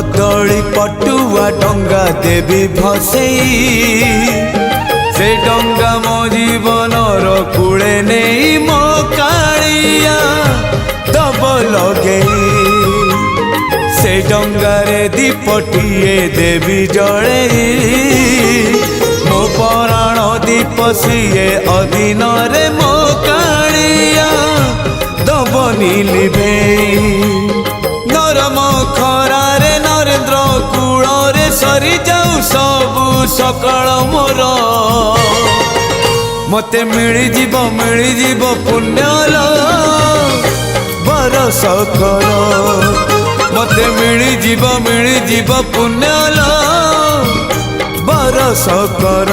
कदली पटुआ डंगा देवी भसई से डंगा मो जीवन कूले नहीं मो कालिया दब लगे से डंगारे दीपटिए देवी जड़े मो पराण दीप सीए अधीन रे मो कालिया दबनी लिभे नरम खरारे नरेंद्र कूल रे सरी जाऊ सबु सकाळ मोर मते मिली जीव पुण्यल बरस कर मते मिली जीव पुण्यल बरस कर।